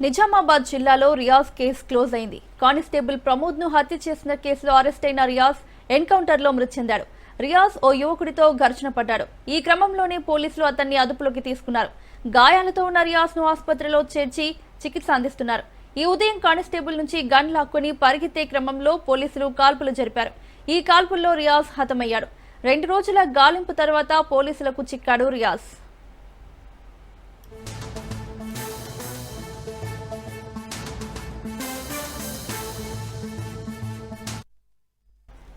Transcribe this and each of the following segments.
నిజామాబాద్ జిల్లాలో Riyaz case close అయింది. Constable Pramod ను హత్య చేసిన కేసులో అరెస్ట్ అయిన రియాజ్ ఎన్కౌంటర్ లో మృతి చెందాడు. రియాజ్ ఓ యువకుడితో ఘర్షణ పడ్డాడు. ఈ క్రమంలోనే పోలీసులు అతన్ని అదుపులోకి తీసుకున్నారు. గాయాలతో ఉన్న రియాజ్ ను ఆసుపత్రిలో చేర్చి చికిత్స అందిస్తున్నారు. ఈ ఉదయం కానిస్టేబుల్ నుంచి గన్ లాక్కొని పరిగెత్తే క్రమంలో పోలీసులు కాల్పులు జరిపారు. ఈ కాల్పుల్లో రియాజ్ హతమయ్యాడు. 2 రోజుల గాలింపు తర్వాత పోలీసులకు చిక్కాడు రియాజ్.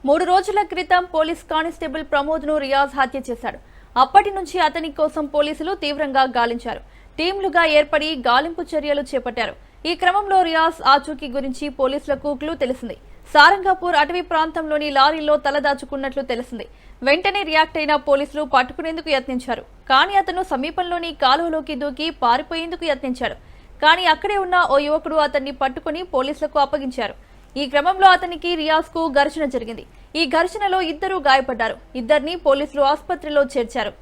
3 రోజుల క్రితం పోలీస్ కానిస్టేబుల్ ప్రమోద్ ను రియాజ్ హత్య చేశాడు. అప్పటి నుంచి అతని కోసం పోలీసులు తీవ్రంగా గాలించారు. టీంలుగా ఏర్పడి గాలింపు చర్యలు చేపట్టారు. ఈ క్రమంలో రియాజ్ ఆచూకీ గురించి పోలీసులకు క్లూ తెలిసింది. సారంగపూర్ అటవీ ప్రాంతంలోని లారీలో తలదాచుకున్నట్లు తెలిసింది. వెంటనే రియాక్ట్ అయిన పోలీసులు పట్టుకునేందుకు యత్నించారు. కానీ అతను సమీపంలోని కాలువలోకి దూకి పారిపోయేందుకు యత్నించాడు. కానీ అక్కడే ఉన్న ఓ యువకుడు అతన్ని పట్టుకుని పోలీసులకు అప్పగించారు. ఈ క్రమంలో అతనికి రియాజ్ కు ఘర్షణ జరిగింది. ఈ ఘర్షణలో 2 గాయపడ్డారు. 2ని పోలీసులు ఆసుపత్రిలో చేర్చారు.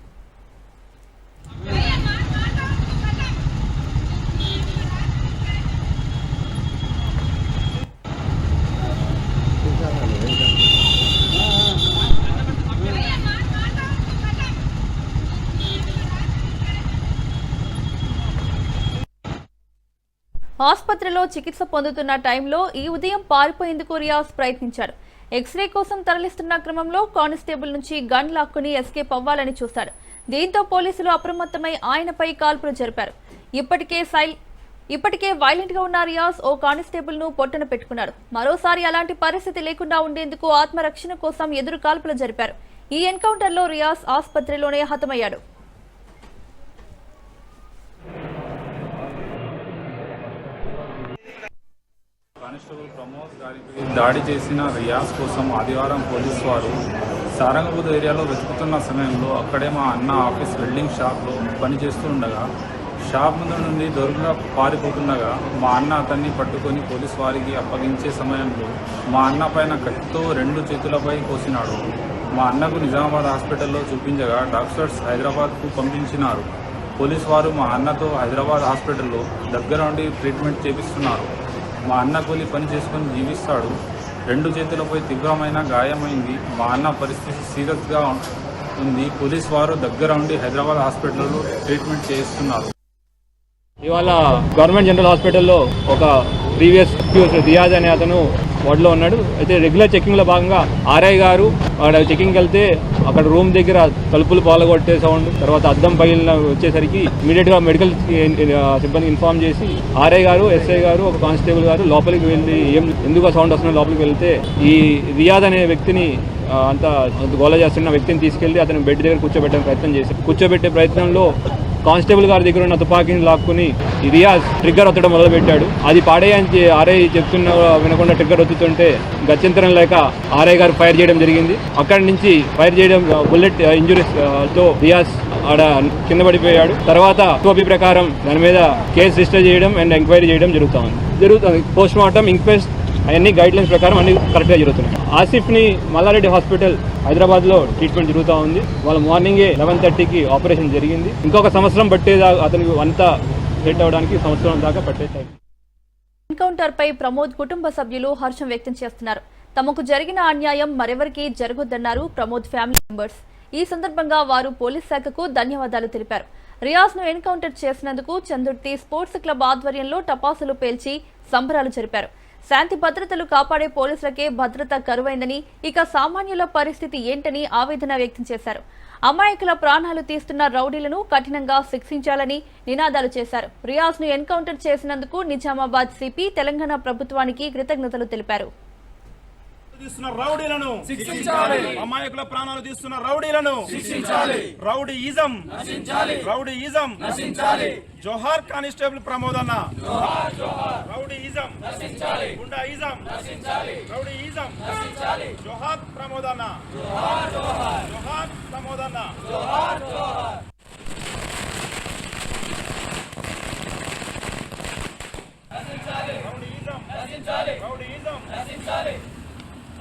ఆసుపత్రిలో చికిత్స పొందుతున్న టైంలో ఈ ఉదయం పారిపోయేందుకు రియాజ్ ప్రయత్నించాడు. ఎక్స్రే కోసం తరలిస్తున్న క్రమంలో కానిస్టేబుల్ నుంచి గన్ లాక్కుని ఎస్కేప్ అవ్వాలని చూశాడు. దీంతో పోలీసులు అప్రమత్తమై ఆయనపై కాల్పులు జరిపారు. ఇప్పటికే వైలెంట్ గా ఉన్న రియాజ్ ఓ కానిస్టేబుల్ ను పొట్టన పెట్టుకున్నాడు. మరోసారి అలాంటి పరిస్థితి లేకుండా ఉండేందుకు ఆత్మరక్షణ కోసం ఎదురు కాల్పులు జరిపారు. ఈ ఎన్కౌంటర్ లో రియాజ్ ఆసుపత్రిలోనే హతమయ్యాడు. కానిస్టేబుల్ ప్రమోద్ గారికి దాడి చేసిన రియాజ్ కోసం ఆదివారం పోలీసు వారు సారంగపూర్ ఏరియాలో వెతుకుతున్న సమయంలో అక్కడే మా అన్న ఆఫీస్ వెల్డింగ్ షాప్లో పనిచేస్తూ ఉండగా షాప్ ముందు నుండి దొరుకుగా పారిపోతుండగా మా అన్న అతన్ని పట్టుకొని పోలీసు వారికి అప్పగించే సమయంలో మా అన్న పైన కత్తితో 2 చేతులపై కోసినాడు. మా అన్నకు నిజామాబాద్ హాస్పిటల్లో చూపించగా డాక్టర్స్ హైదరాబాద్కు పంపించినారు. పోలీసు వారు మా అన్నతో హైదరాబాద్ హాస్పిటల్లో దగ్గర నుండి ట్రీట్మెంట్ చేపిస్తున్నారు. మా అన్న కూలి పని చేసుకుని జీవిస్తాడు. 2 చేతులపై తీవ్రమైన గాయమైంది. మా అన్న పరిస్థితి సీరియస్గా ఉంది. పోలీసు వారు దగ్గర ఉండి హైదరాబాద్ హాస్పిటల్లో ట్రీట్మెంట్ చేయిస్తున్నారు. ఇవాళ గవర్నమెంట్ జనరల్ హాస్పిటల్లో ఒక ప్రీవియస్ అక్యూజ్ రియాజ్ అనే అతను వార్డులో ఉన్నాడు. అయితే రెగ్యులర్ చెకింగ్లో భాగంగా ఆర్ఐ గారు అక్కడ చెకింగ్కి వెళ్తే అక్కడ రూమ్ దగ్గర తలుపులు పాల్గొట్టే సౌండ్, తర్వాత అద్దం పగిలిన వచ్చేసరికి ఇమీడియట్గా మెడికల్ సిబ్బందికి ఇన్ఫార్మ్ చేసి ఆర్ఐ గారు, ఎస్ఐ గారు, ఒక కానిస్టేబుల్ గారు లోపలికి వెళ్ళి ఎందుకు సౌండ్ వస్తున్నా లోపలికి వెళ్తే ఈ రియాజ్ అనే వ్యక్తిని అంత గోల చేస్తున్న వ్యక్తిని తీసుకెళ్లి అతను బెడ్ దగ్గర కూర్చోబెట్టే ప్రయత్నం చేశారు. కూర్చోబెట్టే ప్రయత్నంలో కానిస్టేబుల్ గారి దగ్గర ఉన్న తుపాకీని లాక్కుని రియాజ్ ట్రిగ్గర్ ఒత్తడం మొదలుపెట్టాడు. అది పాడేయని ఆర్ఐ చెప్తున్న వినకుండా ట్రిగ్గర్ ఒత్తుతుంటే గత్యంతరం లేక ఆర్ఐ గారు ఫైర్ చేయడం జరిగింది. అక్కడి నుంచి ఫైర్ చేయడం బుల్లెట్ ఇంజురీస్ తో రియాజ్ ఆడ కింద పడిపోయాడు. తర్వాత టోపీ ప్రకారం దాని మీద కేసు రిజిస్టర్ చేయడం అండ్ ఎంక్వైరీ చేయడం జరుగుతుంది. పోస్ట్ మార్టం, ఇంక్వెస్ట్ అవన్నీ గైడ్ లైన్స్ ప్రకారం అన్ని కరెక్ట్గా జరుగుతున్నాయి. ఆసిఫ్ని మల్లారెడ్డి హాస్పిటల్ హైదరాబాద్లో ట్రీట్మెంట్ జరుగుతూ ఉంది. వాళ్ళ మార్నింగే 11:30కి ఆపరేషన్ జరిగింది. ఇంకొక సంవత్సరం పట్టేదాకా అతనికి అంతా సెట్ అవడానికి సంవత్సరం దాకా పట్టేస్తాయి. ఎన్కౌంటర్ పై ప్రమోద్ కుటుంబ సభ్యులు హర్షం వ్యక్తం చేస్తున్నారు. తమకు జరిగిన అన్యాయం మరెవరికి జరగొద్దన్నారు ప్రమోద్ ఫ్యామిలీ మెంబర్స్. ఈ సందర్భంగా వారు పోలీస్ శాఖకు ధన్యవాదాలు తెలిపారు. రియాజ్ ను ఎన్కౌంటర్ చేసినందుకు చందుర్తి స్పోర్ట్స్ క్లబ్ ఆధ్వర్యంలో టపాసులు పేల్చి సంబరాలు జరిపారు. శాంతి భద్రతలు కాపాడే పోలీసులకే భద్రత కరువైందని, ఇక సామాన్యుల పరిస్థితి ఏంటని ఆవేదన వ్యక్తం చేశారు. అమాయకుల ప్రాణాలు తీస్తున్న రౌడీలను కఠినంగా శిక్షించాలని నినాదాలు చేశారు. రియాజ్ ను ఎన్కౌంటర్ చేసినందుకు నిజామాబాద్ సిపి తెలంగాణ ప్రభుత్వానికి కృతజ్ఞతలు తెలిపారు. రౌడీలను శిక్షించాలి. అమాయకుల ప్రాణాలు తీస్తున్న రౌడీలను శిక్షించాలి. రౌడీయిజం నశించాలి. జోహార్ కానిస్టేబుల్ ప్రమోద్ అన్న. రౌడీయిజం నశించాలి. గుండాయిజం నశించాలి. రౌడీయిజం నశించాలి. జోహార్ ప్రమోద్ అన్న. జోహార్ ప్రమోద్ అన్న. రౌడీయిజం నశించాలి.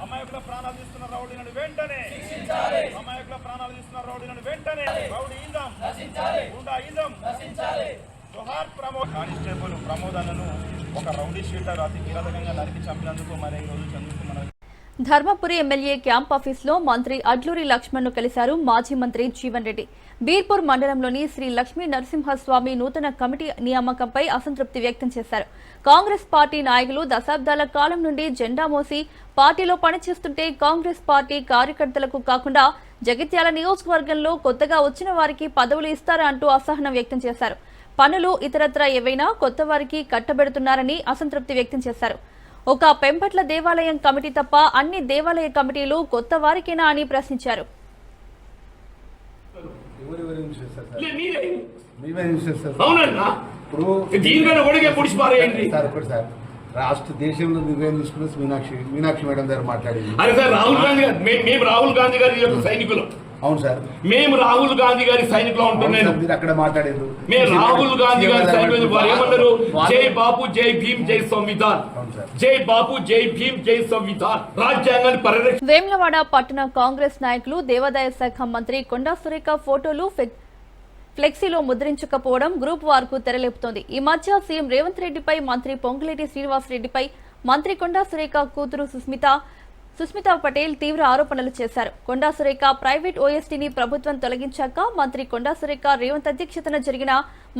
అమాయకుల ప్రాణాలు తీస్తున్న రౌడీలను వెంటనే శిక్షించాలి. అమాయకుల ప్రాణాలు తీస్తున్న రౌడీలను వెంటనే రౌడీయిజం నశించాలి. గుండాయిజం నశించాలి. కానిస్టేబుల్ ప్రమోదనను ఒక రౌడీ షీటర్ అతి కీలకంగా నరికి చంపినందుకు మరి ఈ రోజు చంద్రకుమార్ ధర్మపురి ఎమ్మెల్యే క్యాంప్ ఆఫీస్లో మంత్రి అడ్లూరి లక్ష్మణ్ను కలిశారు మాజీ మంత్రి జీవన్ రెడ్డి. బీర్పూర్ మండలంలోని శ్రీ లక్ష్మీ నరసింహస్వామి నూతన కమిటీ నియామకంపై అసంతృప్తి వ్యక్తం చేశారు. కాంగ్రెస్ పార్టీ నాయకులు దశాబ్దాల కాలం నుండి జెండా మోసి పార్టీలో పనిచేస్తుంటే కాంగ్రెస్ పార్టీ కార్యకర్తలకు కాకుండా జగిత్యాల నియోజకవర్గంలో కొత్తగా వచ్చిన వారికి పదవులు ఇస్తారా అంటూ అసహనం వ్యక్తం చేశారు. పనులు ఇతరత్రా ఏవైనా కొత్త వారికి కట్టబెడుతున్నారని అసంతృప్తి వ్యక్తం చేశారు. ఒక పెంపట్ల దేవాలయం కమిటీ తప్ప అన్ని దేవాలయ కమిటీలు కొత్త వారికేనా అని ప్రశ్నించారు. రాష్ట్ర దేశంలో నిర్ణయం తీసుకున్న మీనాక్షి మేడం దగ్గర మాట్లాడింది. అరే సార్ రాహుల్ గాంధీ గారు మేము రాహుల్ గాంధీ గారి సైనికులు. అవును సార్, మేము రాహుల్ గాంధీ గారి సైనికులు ఉంటున్నాను. మీరు అక్కడ మాట్లాడారు. మేము రాహుల్ గాంధీ గారి సైనికులు. వారు ఏమన్నారు? జై బాపు జై భీమ్ జై సంవిధాన్. జై బాపు జై భీమ్ జై సంవిధాన్. రాజ్యాంగాన్ని పరిరక్షణ. వేములవాడ పట్టణ కాంగ్రెస్ నాయకులు దేవాదాయ శాఖ మంత్రి కొండా సురేఖ ఫోటోలు ఫ్లెక్సీలో ముద్రించకపోవడం గ్రూప్ వార్ కు తెరలేపుతోంది. ఈ మధ్య సీఎం రేవంత్ రెడ్డిపై, మంత్రి పొంగులేటి శ్రీనివాసరెడ్డిపై మంత్రి కొండా సురేఖ కూతురు సుస్మిత పటేల్ తీవ్ర ఆరోపణలు చేశారు. కొండా సురేఖ ప్రైవేట్ ఓఎస్టీని ప్రభుత్వం తొలగించాక మంత్రి కొండా సురేఖ రేవంత్ అధ్యక్షతన జరిగిన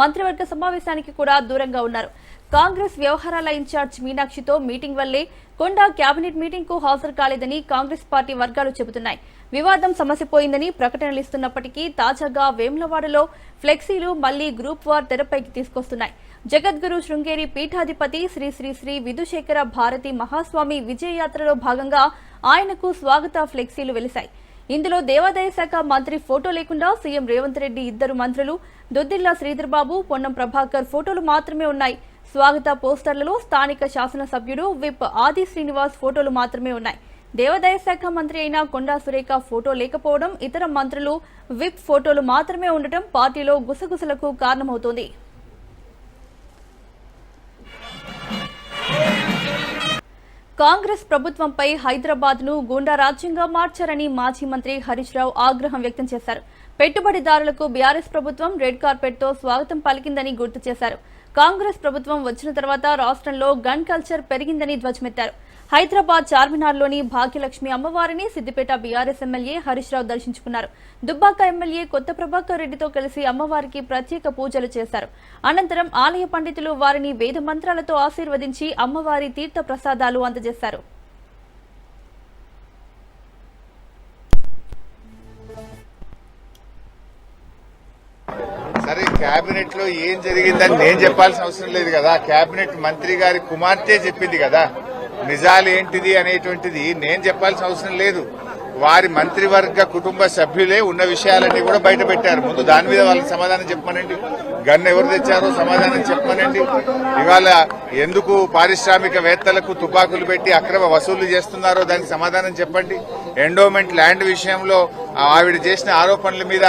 మంత్రివర్గ సమావేశానికి కూడా దూరంగా ఉన్నారు. కాంగ్రెస్ వ్యవహారాల ఇన్ఛార్జ్ మీనాక్షితో మీటింగ్ వల్లే కొండా కేబినెట్ మీటింగ్ కు హాజరు కాలేదని కాంగ్రెస్ పార్టీ వర్గాలు చెబుతున్నాయి. వివాదం సమసిపోయిందని ప్రకటనలు ఇస్తున్నప్పటికీ తాజాగా వేములవాడలో ఫ్లెక్సీలు మళ్లీ గ్రూప్ వార్ తెరపైకి తీసుకొస్తున్నాయి. జగద్గురు శృంగేరి పీఠాధిపతి శ్రీ శ్రీ శ్రీ విధుశేఖర భారతి మహాస్వామి విజయయాత్రలో భాగంగా ఆయనకు స్వాగత ఫ్లెక్సీలు వెలిశాయి. ఇందులో దేవాదాయ శాఖ మంత్రి ఫోటో లేకుండా సీఎం రేవంత్ రెడ్డి, ఇద్దరు మంత్రులు దొద్దిల్లా శ్రీధర్ బాబు, పొన్నం ప్రభాకర్ ఫోటోలు మాత్రమే ఉన్నాయి. స్వాగత పోస్టర్లలో స్థానిక శాసనసభ్యుడు విప్ ఆది శ్రీనివాస్ ఫోటోలు మాత్రమే ఉన్నాయి. దేవాదాయ శాఖ మంత్రి అయిన కొండా సురేఖ ఫోటో లేకపోవడం, ఇతర మంత్రులు విప్ ఫోటోలు మాత్రమే ఉండటం పార్టీలో గుసగుసలకు కారణమవుతోంది. కాంగ్రెస్ ప్రభుత్వంపై హైదరాబాద్ ను గూండా రాజ్యంగా మార్చారని మాజీ మంత్రి హరీష్ రావు ఆగ్రహం వ్యక్తం చేశారు. పెట్టుబడిదారులకు బీఆర్ఎస్ ప్రభుత్వం రెడ్ కార్పెట్ తో స్వాగతం పలికిందని గుర్తు చేశారు. కాంగ్రెస్ ప్రభుత్వం వచ్చిన తర్వాత రాష్ట్రంలో గన్ కల్చర్ పెరిగిందని ధ్వజమెత్తారు. హైదరాబాద్ చార్మినార్లోని భాగ్యలక్ష్మి అమ్మవారిని సిద్దిపేట బీఆర్ఎస్ ఎమ్మెల్యే హరీష్ రావు దర్శించుకున్నారు. దుబ్బాక ఎమ్మెల్యే కొత్త ప్రభాకర్ రెడ్డితో కలిసి అమ్మవారికి ప్రత్యేక పూజలు చేశారు. అనంతరం ఆలయ పండితులు వారిని వేద మంత్రాలతో ఆశీర్వదించి అమ్మవారి తీర్థ ప్రసాదాలు అందజేశారు. సరే, కేబినెట్ లో ఏం జరిగిందని నేను చెప్పాల్సిన అవసరం లేదు కదా. కేబినెట్ మంత్రి గారి కుమార్తె చెప్పింది కదా. నిజాలు ఏంటిది అనేటువంటిది నేను చెప్పాల్సిన అవసరం లేదు. వారి మంత్రివర్గ కుటుంబ సభ్యులే ఉన్న విషయాలన్నీ కూడా బయట పెట్టారు. ముందు దాని మీద వాళ్ళకి సమాధానం చెప్పమనండి. గన్ను ఎవరు తెచ్చారో సమాధానం చెప్పమనండి. ఇవాళ ఎందుకు పారిశ్రామికవేత్తలకు తుపాకులు పెట్టి అక్రమ వసూళ్లు చేస్తున్నారో దానికి సమాధానం చెప్పండి. ఎండోమెంట్ ల్యాండ్ విషయంలో ఆవిడ చేసిన ఆరోపణల మీద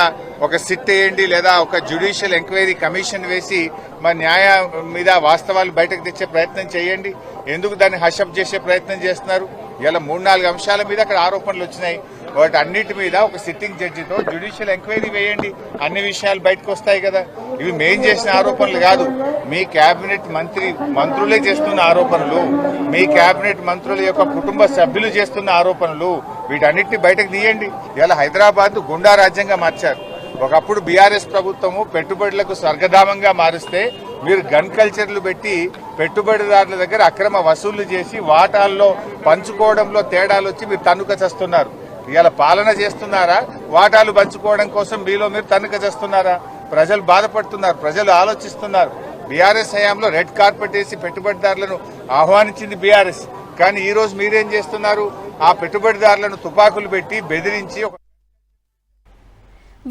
ఒక సిట్ వేయండి, లేదా ఒక జ్యుడిషియల్ ఎంక్వైరీ కమిషన్ వేసి మా న్యాయం మీద వాస్తవాలు బయటకు తెచ్చే ప్రయత్నం చేయండి. ఎందుకు దాన్ని హషప్ చేసే ప్రయత్నం చేస్తున్నారు? ఇలా 3-4 అంశాల మీద అక్కడ ఆరోపణలు వచ్చినాయి. వాటి అన్నిటి మీద ఒక సిట్టింగ్ జడ్జితో జ్యుడిషియల్ ఎంక్వైరీ వేయండి. అన్ని విషయాలు బయటకు వస్తాయి కదా. ఇవి మేం చేసిన ఆరోపణలు కాదు, మీ కేబినెట్ మంత్రులే చేస్తున్న ఆరోపణలు, మీ కేబినెట్ మంత్రుల యొక్క కుటుంబ సభ్యులు చేస్తున్న ఆరోపణలు. వీటన్నిటిని బయటకు తీయండి. ఇలా హైదరాబాద్ గుండా రాజ్యంగా మార్చారు. ఒకప్పుడు బీఆర్ఎస్ ప్రభుత్వము పెట్టుబడులకు స్వర్గధామంగా మారుస్తే మీరు గన్ కల్చర్లు పెట్టి పెట్టుబడిదారుల దగ్గర అక్రమ వసూళ్లు చేసి వాటాల్లో పంచుకోవడంలో తేడాలు వచ్చి మీరు తన్నుక చేస్తున్నారు. ఇవాళ పాలన చేస్తున్నారా, వాటాలు పంచుకోవడం కోసం మీలో మీరు తన్నుక చేస్తున్నారా? ప్రజలు బాధపడుతున్నారు, ప్రజలు ఆలోచిస్తున్నారు. బీఆర్ఎస్ హయాంలో రెడ్ కార్పెట్ వేసి పెట్టుబడిదారులను ఆహ్వానించింది బీఆర్ఎస్. కానీ ఈ రోజు మీరేం చేస్తున్నారు? ఆ పెట్టుబడిదారులను తుపాకులు పెట్టి బెదిరించి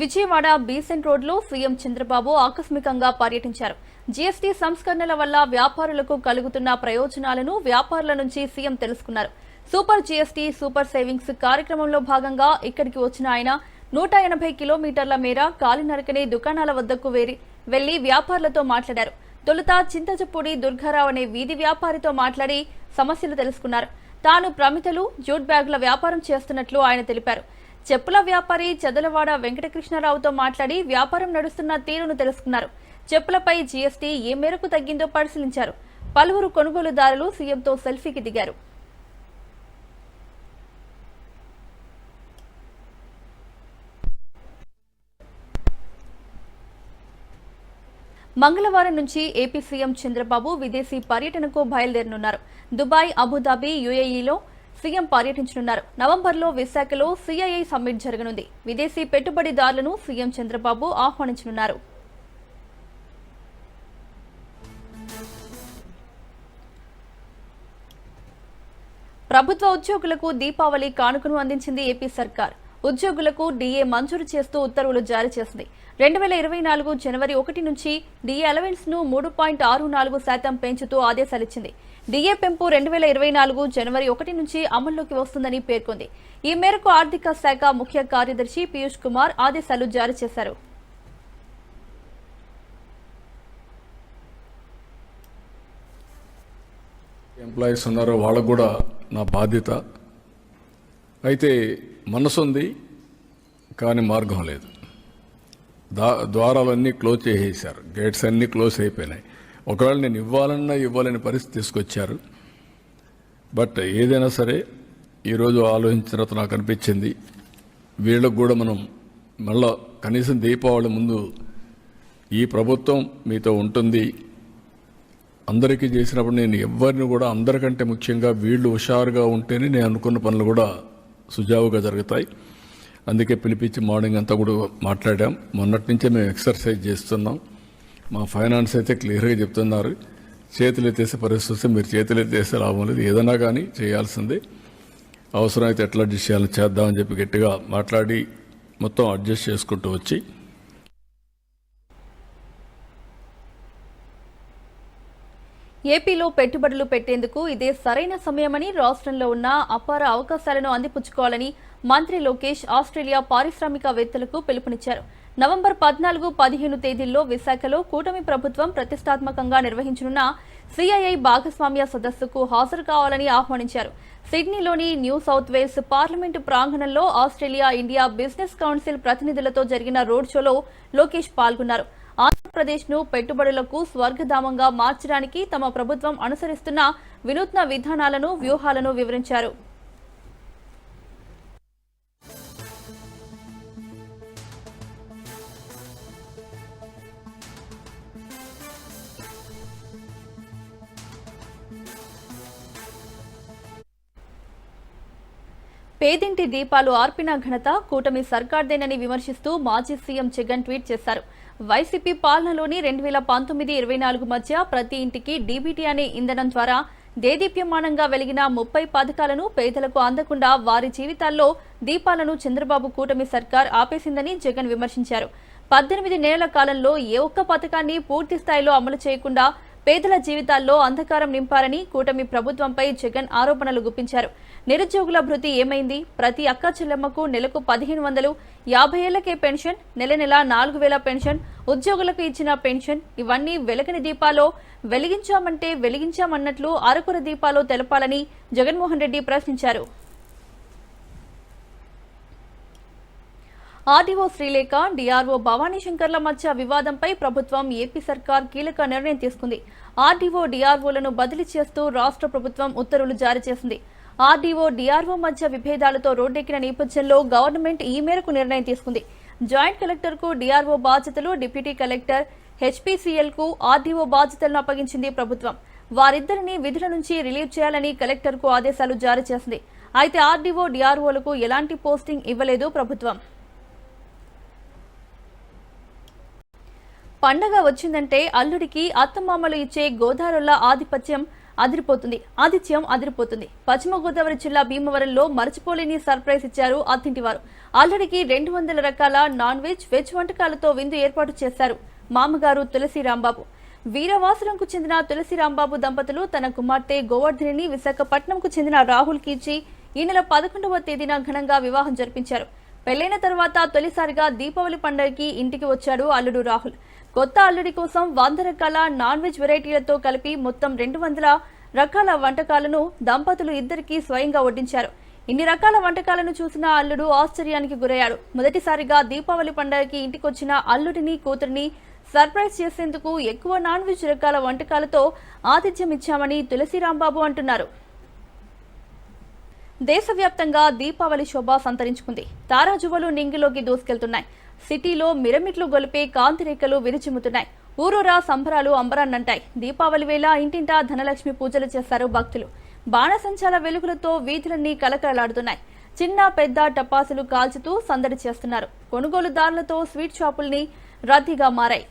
విజయవాడ బీసెంట్ రోడ్లో సీఎం చంద్రబాబు ఆకస్మికంగా పర్యటించారు. జీఎస్టీ సంస్కరణల వల్ల వ్యాపారులకు కలుగుతున్న ప్రయోజనాలను వ్యాపారుల నుంచి సీఎం తెలుసుకున్నారు. సూపర్ జీఎస్టీ సూపర్ సేవింగ్స్ కార్యక్రమంలో భాగంగా ఇక్కడికి వచ్చిన ఆయన 180 కిలోమీటర్ల మేర కాలినడకనే దుకాణాల వద్దకు వెళ్లి వ్యాపారులతో మాట్లాడారు. తొలుత చింతజపూడి దుర్గారావు అనే వీధి వ్యాపారితో మాట్లాడి సమస్యలు తెలుసుకున్నారు. తాను ప్రమితలు, జూట్ బ్యాగుల వ్యాపారం చేస్తున్నట్లు ఆయన తెలిపారు. చెప్పుల వ్యాపారి చదలవాడ వెంకటకృష్ణారావుతో మాట్లాడి వ్యాపారం నడుస్తున్న తీరును తెలుసుకున్నారు. చెప్పులపై జీఎస్టీ ఏ మేరకు తగ్గిందో పరిశీలించారు. పలువురు కొనుగోలుదారులు సీఎంతో సెల్ఫీకి దిగారు. మంగళవారం నుంచి ఏపీ సీఎం చంద్రబాబు విదేశీ పర్యటనకు బయలుదేరనున్నారు. దుబాయ్, అబుదాబి, యుఏఈలో సీఎం పర్యటించనున్నారు. నవంబర్లో విశాఖలో సిఐఐ సమ్మిట్ జరగనుంది. విదేశీ పెట్టుబడిదారులను సీఎం చంద్రబాబు ఆహ్వానించనున్నారు. ప్రభుత్వ ఉద్యోగులకు దీపావళి కానుకను అందించింది ఏపీ సర్కార్. ఉద్యోగులకు డీఏ మంజూరు చేస్తూ ఉత్తర్వులు జారీ చేసింది. 2024 జనవరి 1 నుంచి డీఏ అలవెన్స్ ను 3.64% పెంచుతూ ఆదేశాలిచ్చింది. డీఏ పెంపు 2024 జనవరి 1 నుంచి అమల్లోకి వస్తుందని పేర్కొంది. ఈ మేరకు ఆర్థిక శాఖ ముఖ్య కార్యదర్శి పీయూష్ కుమార్ ఆదేశాలు జారీ చేశారు. ఎంప్లాయీస్ ఉన్నారో వాళ్ళకు కూడా నా బాధ్యత. అయితే మనసు ఉంది కానీ మార్గం లేదు. ద్వారాలన్నీ క్లోజ్ చేసేసారు, గేట్స్ అన్నీ క్లోజ్ అయిపోయినాయి. ఒకవేళ నేను ఇవ్వాలని పరిస్థితి తీసుకొచ్చారు. బట్ ఏదైనా సరే ఈరోజు ఆలోచించిన తర్వాత నాకు అనిపించింది వీళ్ళకు కూడా మనం మళ్ళా కనీసం దీపావళి ముందు ఈ ప్రభుత్వం మీతో ఉంటుంది, అందరికీ చేసినప్పుడు నేను ఎవరిని కూడా అందరికంటే ముఖ్యంగా వీళ్ళు హుషారుగా ఉంటేనే నేను అనుకున్న పనులు కూడా సుజావుగా జరుగుతాయి. అందుకే పిలిపించి మార్నింగ్ అంతా కూడా మాట్లాడాం. మొన్నటి నుంచే మేము ఎక్సర్సైజ్ చేస్తున్నాం. మా ఫైనాన్స్ అయితే క్లియర్గా చెప్తున్నారు, చేతులు ఎత్తేసే పరిస్థితి వస్తే మీరు చేతులు ఎత్తేసే లాభం లేదు, ఏదైనా కానీ చేయాల్సిందే. అవసరమైతే ఎట్లా అడ్జస్ట్ చేయాలని చేద్దామని చెప్పి గట్టిగా మాట్లాడి మొత్తం అడ్జస్ట్ చేసుకుంటూ వచ్చి ఏపీలో పెట్టుబడులు పెట్టేందుకు ఇదే సరైన సమయమని, రాష్ట్రంలో ఉన్న అపార అవకాశాలను అందిపుచ్చుకోవాలని మంత్రి లోకేష్ ఆస్ట్రేలియా పారిశ్రామికవేత్తలకు పిలుపునిచ్చారు. నవంబర్ 14, 15 తేదీల్లో విశాఖలో కూటమి ప్రభుత్వం ప్రతిష్టాత్మకంగా నిర్వహించనున్న సిఐఐ భాగస్వామ్య సదస్సుకు హాజరు కావాలని ఆహ్వానించారు. సిడ్నీలోని న్యూ సౌత్ వేల్స్ పార్లమెంటు ప్రాంగణంలో ఆస్ట్రేలియా ఇండియా బిజినెస్ కౌన్సిల్ ప్రతినిధులతో జరిగిన రోడ్ షోలో లోకేష్ పాల్గొన్నారు. ఆంధ్రప్రదేశ్ను పెట్టుబడులకు స్వర్గధామంగా మార్చడానికి తమ ప్రభుత్వం అనుసరిస్తున్న వినూత్న విధానాలను, వ్యూహాలను వివరించారు. పేదింటి దీపాలు ఆర్పిన ఘనత కూటమి సర్కార్దేనని విమర్శిస్తూ మాజీ సీఎం జగన్ ట్వీట్ చేశారు. వైసీపీ పాలనలోని 2019-24 మధ్య ప్రతి ఇంటికి డీబీటీ అనే ఇంధనం ద్వారా దేదీప్యమానంగా వెలిగిన 30 పథకాలను పేదలకు అందకుండా వారి జీవితాల్లో దీపాలను చంద్రబాబు కూటమి సర్కార్ ఆపేసిందని జగన్ విమర్శించారు. 18 నెలల కాలంలో ఏ ఒక్క పథకాన్ని పూర్తి స్థాయిలో అమలు చేయకుండా పేదల జీవితాల్లో అంధకారం నింపారని కూటమి ప్రభుత్వంపై జగన్ ఆరోపణలు గుప్పించారు. నిరుద్యోగుల భృతి ఏమైంది? ప్రతి అక్క చెల్లెమ్మకు నెలకు 1500, 50 ఏళ్లకే పెన్షన్, నెల 4000 పెన్షన్, ఉద్యోగులకు ఇచ్చిన పెన్షన్ ఇవన్నీ వెలగని దీపాలో వెలిగించామంటే వెలిగించామన్నట్లు అరకొర దీపాలో తెలపాలని జగన్మోహన్ రెడ్డి ప్రశ్నించారు. ఆర్డీఓ శ్రీలేఖ, డీఆర్ఓ భవానీ శంకర్ల మధ్య వివాదంపై ప్రభుత్వం ఏపీ సర్కార్ కీలక నిర్ణయం తీసుకుంది. ఆర్డీఓ డీఆర్ఓలను బదిలీ చేస్తూ రాష్ట్ర ప్రభుత్వం ఉత్తర్వులు జారీ చేసింది. ఆర్డీఓ డీఆర్ఓ మధ్య విభేదాలతో రోడ్డెక్కిన నేపథ్యంలో గవర్నమెంట్ ఈ మేరకు నిర్ణయం తీసుకుంది. జాయింట్ కలెక్టర్కు డీఆర్ఓ బాధ్యతలు, డిప్యూటీ కలెక్టర్ హెచ్పీసీఎల్కు ఆర్డీఓ బాధ్యతలను అప్పగించింది ప్రభుత్వం. వారిద్దరిని విధుల నుంచి రిలీవ్ చేయాలని కలెక్టర్కు ఆదేశాలు జారీ చేసింది. అయితే ఆర్డీఓ డీఆర్ఓలకు ఎలాంటి పోస్టింగ్ ఇవ్వలేదు ప్రభుత్వం. పండగ వచ్చిందంటే అల్లుడికి అత్తమామలు ఇచ్చే గోదావరిల ఆధిత్యం అదిరిపోతుంది. పశ్చిమ గోదావరి జిల్లా భీమవరంలో మరచిపోలేని సర్ప్రైజ్ ఇచ్చారు అత్తింటివారు. అల్లుడికి 200 రకాల నాన్ వెజ్, వెజ్ వంటకాలతో విందు ఏర్పాటు చేశారు మామగారు తులసి రాంబాబు. వీరవాసులంకు చెందిన తులసి రాంబాబు దంపతులు తన కుమార్తె గోవర్ధనిని విశాఖపట్నంకు చెందిన రాహుల్ కీర్చి ఈ నెల 11వ తేదీన ఘనంగా వివాహం జరిపించారు. పెళ్లైన తర్వాత తొలిసారిగా దీపావళి పండుగకి ఇంటికి వచ్చాడు అల్లుడు రాహుల్. కొత్త అల్లుడి కోసం 100 రకాల నాన్ వెజ్ వెరైటీలతో కలిపి మొత్తం 200 రకాల వంటకాలను దంపతులు ఇద్దరికీ స్వయంగా వడ్డించారు. ఇన్ని రకాల వంటకాలను చూసిన అల్లుడు ఆశ్చర్యానికి గురయ్యాడు. మొదటిసారిగా దీపావళి పండుగకి ఇంటికొచ్చిన అల్లుడిని, కూతురిని సర్ప్రైజ్ చేసేందుకు ఎక్కువ నాన్ వెజ్ రకాల వంటకాలతో ఆతిథ్యం ఇచ్చామని తులసిరాంబాబు అంటున్నారు. దేశవ్యాప్తంగా దీపావళి శోభ సంతరించుకుంది. తారాజువలు నింగిలోకి దూసుకెళ్తున్నాయి. సిటీలో మిరమిట్లు గొలిపే కాంతిరేఖలు విరిచిమ్ముతున్నాయి. ఊరూరా సంబరాలు అంబరాన్నంటాయి. దీపావళి వేళ ఇంటింటా ధనలక్ష్మి పూజలు చేస్తారు భక్తులు. బాణసంచాల వెలుగులతో వీధులన్నీ కలకలలాడుతున్నాయి. చిన్న పెద్ద టపాసులు కాల్చుతూ సందడి చేస్తున్నారు. కొనుగోలుదారులతో స్వీట్ షాపుల్ని రద్దీగా మారాయి.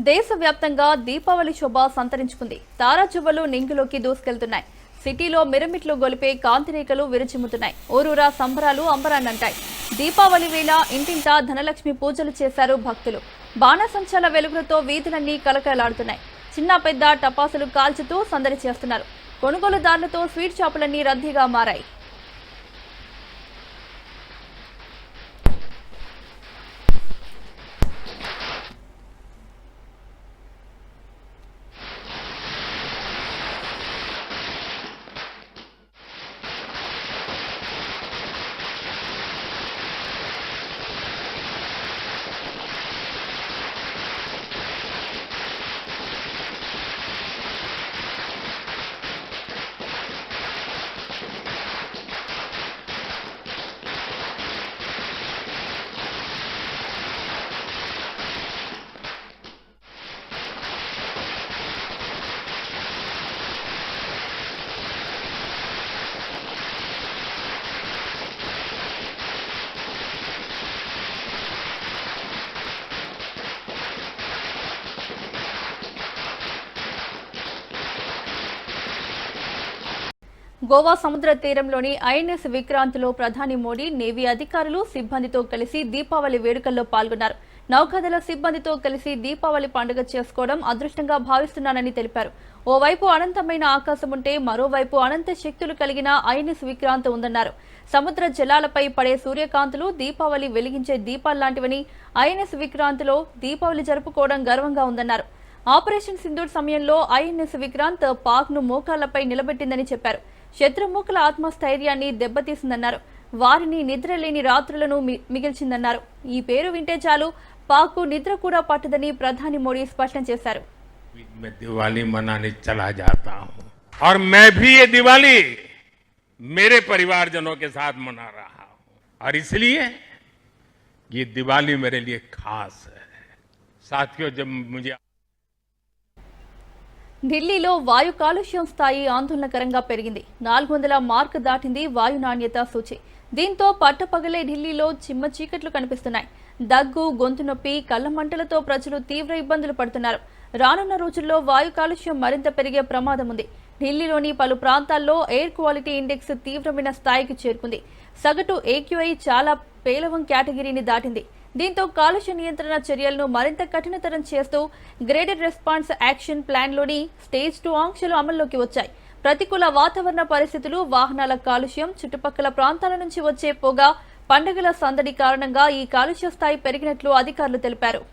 దేశవ్యాప్తంగా దీపావళి శోభ సంతరించుకుంది. తారాజువ్వలు నింగిలోకి దూసుకెళ్తున్నాయి. సిటీలో మిరమిట్లు గొలిపే కాంతిరేఖలు విరచిమ్ముతున్నాయి. ఊరూరా సంబరాలు అంబరాన్నంటాయి. దీపావళి వేళ ఇంటింటా ధనలక్ష్మి పూజలు చేశారు భక్తులు. బాణసంచాల వెలుగులతో వీధులన్నీ కలకలాడుతున్నాయి. చిన్న పెద్ద టపాసులు కాల్చుతూ సందడి చేస్తున్నారు. కొనుగోలుదారులతో స్వీట్ షాపులన్నీ రద్దీగా మారాయి. గోవా సముద్ర తీరంలోని ఐఎన్ఎస్ విక్రాంత్లో ప్రధాని మోడీ నేవీ అధికారులు సిబ్బందితో కలిసి దీపావళి వేడుకల్లో పాల్గొన్నారు. నౌకాదళ సిబ్బందితో కలిసి దీపావళి పండుగ చేసుకోవడం అదృష్టంగా భావిస్తున్నానని తెలిపారు. ఓవైపు అనంతమైన ఆకాశం ఉంటే మరోవైపు అనంత శక్తులు కలిగిన ఐఎన్ఎస్ విక్రాంత్ ఉందన్నారు. సముద్ర జలాలపై పడే సూర్యకాంతులు దీపావళి వెలిగించే దీపాల్లాంటివని ఐఎన్ఎస్ విక్రాంత్లో దీపావళి జరుపుకోవడం గర్వంగా ఉందన్నారు. ఆపరేషన్ సింధూర్ సమయంలో ఐఎన్ఎస్ విక్రాంత్ పాక్ను మోకాళ్లపై నిలబెట్టిందని చెప్పారు. శత్రుముఖుల ఆత్మస్థైర్యాన్ని దెబ్బతీసిందన్నారు. వారిని నిద్రలేని రాత్రులను మిగిల్చిందన్నారు. ఈ పేరు వింటే చాలు పాక్కు నిద్ర కూడా పట్టదని ప్రధాని మోడీ స్పష్టం చేశారు. मैं दिवाली मनाने चला जाता हूं और मैं भी ये दिवाली मेरे परिवारजनों के साथ मना रहा हूं और इसलिए ये दिवाली मेरे लिए खास है. साथियों, जब मुझे ఢిల్లీలో వాయు కాలుష్యం స్థాయి ఆందోళనకరంగా పెరిగింది. 400 మార్కు దాటింది వాయు నాణ్యత సూచి. దీంతో పట్టపగలే ఢిల్లీలో చిమ్మ చీకట్లు కనిపిస్తున్నాయి. దగ్గు, గొంతు నొప్పి, కళ్ల మంటలతో ప్రజలు తీవ్ర ఇబ్బందులు పడుతున్నారు. రానున్న రోజుల్లో వాయు కాలుష్యం మరింత పెరిగే ప్రమాదం ఉంది. ఢిల్లీలోని పలు ప్రాంతాల్లో ఎయిర్ క్వాలిటీ ఇండెక్స్ తీవ్రమైన స్థాయికి చేరుకుంది. సగటు AQI చాలా పేలవం కేటగిరీని దాటింది. దీంతో కాలుష్య నియంత్రణ చర్యలను మరింత కఠినతరం చేస్తూ గ్రేడెడ్ రెస్పాన్స్ యాక్షన్ ప్లాన్లోని స్టేజ్ 2 ఆంక్షలు అమల్లోకి వచ్చాయి. ప్రతికూల వాతావరణ పరిస్థితులు, వాహనాల కాలుష్యం, చుట్టుపక్కల ప్రాంతాల నుంచి వచ్చే పొగ, పండుగల సందడి కారణంగా ఈ కాలుష్య స్థాయి పెరిగినట్లు అధికారులు తెలిపారు.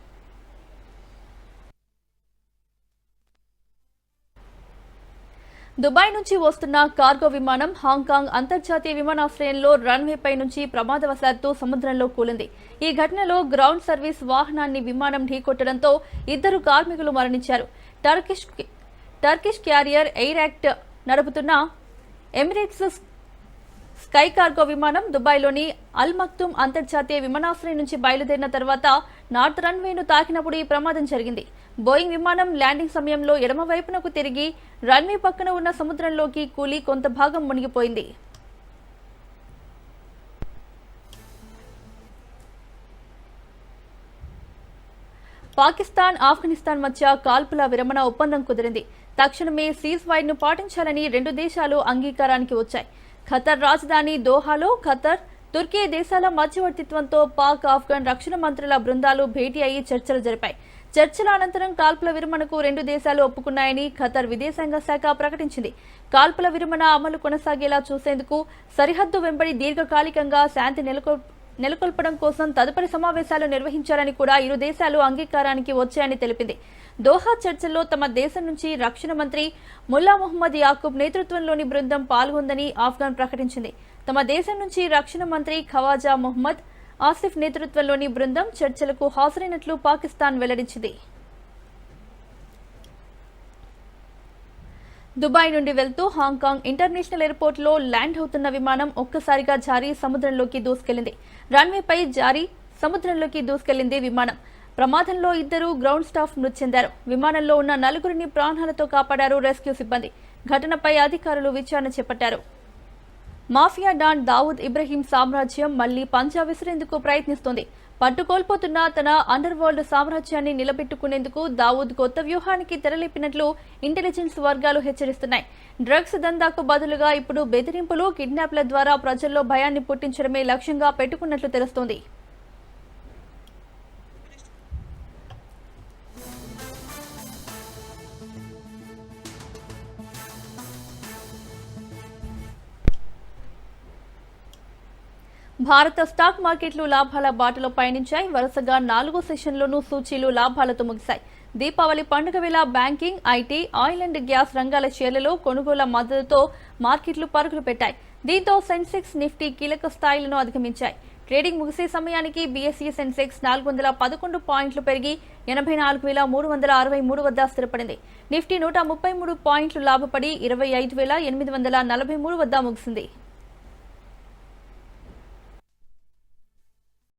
దుబాయ్ నుంచి వస్తున్న కార్గో విమానం హాంకాంగ్ అంతర్జాతీయ విమానాశ్రయంలో రన్వేపై నుంచి ప్రమాదవశాత్తు సముద్రంలో కూలింది. ఈ ఘటనలో గ్రౌండ్ సర్వీస్ వాహనాన్ని విమానం ఢీకొట్టడంతో 2 కార్మికులు మరణించారు. టర్కిష్ క్యారియర్ ఎయిర్ యాక్ట్ నడుపుతున్న ఎమిరేట్స్ స్కై కార్గో విమానం దుబాయ్లోని అల్ మక్తుమ్ అంతర్జాతీయ విమానాశ్రయం నుంచి బయలుదేరిన తర్వాత నార్త్ రన్వేను తాకినప్పుడు ఈ ప్రమాదం జరిగింది. బోయింగ్ విమానం ల్యాండింగ్ సమయంలో ఎడమ వైపునకు తిరిగి రన్వే పక్కన ఉన్న సముద్రంలోకి కూలి కొంత భాగం మునిగిపోయింది. పాకిస్తాన్, ఆఫ్ఘనిస్తాన్ మధ్య కాల్పుల విరమణ ఒప్పందం కుదిరింది. తక్షణమే సీజ్ ఫైర్ను పాటించాలని 2 దేశాలు అంగీకారానికి వచ్చాయి. ఖతర్ రాజధాని దోహాలో ఖతర్, తుర్కీ దేశాల మధ్యవర్తిత్వంతో పాక్, ఆఫ్ఘన్ రక్షణ మంత్రుల బృందాలు భేటీ అయ్యి చర్చలు జరిపాయి. చర్చల అనంతరం కాల్పుల విరమణకు 2 దేశాలు ఒప్పుకున్నాయని ఖతర్ విదేశాంగ శాఖ ప్రకటించింది. కాల్పుల విరమణ అమలు కొనసాగేలా చూసేందుకు సరిహద్దు వెంబడి దీర్ఘకాలికంగా శాంతి నెలకొల్పడం కోసం తదుపరి సమావేశాలు నిర్వహించాలని కూడా 2 దేశాలు అంగీకారానికి వచ్చాయని తెలిపింది. దోహా చర్చల్లో తమ దేశం నుంచి రక్షణ మంత్రి ముల్లా మొహమ్మద్ యాకూబ్ నేతృత్వంలోని బృందం పాల్గొందని ఆఫ్ఘన్ ప్రకటించింది. తమ దేశం నుంచి రక్షణ మంత్రి ఖవాజా మొహమ్మద్ ఆసిఫ్ నేతృత్వంలోని బృందం చర్చలకు హాజరైనట్లు పాకిస్తాన్ వెల్లడించింది. దుబాయ్ నుండి వెళ్తూ హాంకాంగ్ ఇంటర్నేషనల్ ఎయిర్పోర్ట్లో ల్యాండ్ అవుతున్న విమానం ఒక్కసారిగా జారి సముద్రంలోకి దూసుకెళ్లింది. రన్వేపై జారి సముద్రంలోకి దూసుకెళ్లింది విమానం. ప్రమాదంలో 2 గ్రౌండ్ స్టాఫ్ మృతి చెందారు. విమానంలో ఉన్న 4 ప్రాణాలతో కాపాడారు రెస్క్యూ సిబ్బంది. ఘటనపై అధికారులు విచారణ చేపట్టారు. మాఫియా డాన్ దావూద్ ఇబ్రహీం సామ్రాజ్యం మళ్లీ పంజా విసిరేందుకు ప్రయత్నిస్తోంది. పట్టుకోల్పోతున్న తన అండర్ వరల్డ్ సామ్రాజ్యాన్ని నిలబెట్టుకునేందుకు దావూద్ కొత్త వ్యూహానికి తెరలేపినట్లు ఇంటెలిజెన్స్ వర్గాలు హెచ్చరిస్తున్నాయి. డ్రగ్స్ దందాకు బదులుగా ఇప్పుడు బెదిరింపులు, కిడ్నాప్ల ద్వారా ప్రజల్లో భయాన్ని పుట్టించడమే లక్ష్యంగా పెట్టుకున్నట్లు తెలుస్తోంది. భారత స్టాక్ మార్కెట్లు లాభాల బాటలో పయనించాయి. వరుసగా 4 సెషన్లోనూ సూచీలు లాభాలతో ముగిశాయి. దీపావళి పండుగ వేళ banking, IT, oil and gas రంగాల షేర్లలో కొనుగోళ్ల మద్దతుతో మార్కెట్లు పరుగులు పెట్టాయి. దీంతో సెన్సెక్స్, నిఫ్టీ కీలక స్థాయిలను అధిగమించాయి. ట్రేడింగ్ ముగిసే సమయానికి బీఎస్ఈ సెన్సెక్స్ 411 పాయింట్లు పెరిగి 84,363 వద్ద స్థిరపడింది. నిఫ్టీ 133 పాయింట్లు లాభపడి 25,843 వద్ద ముగిసింది.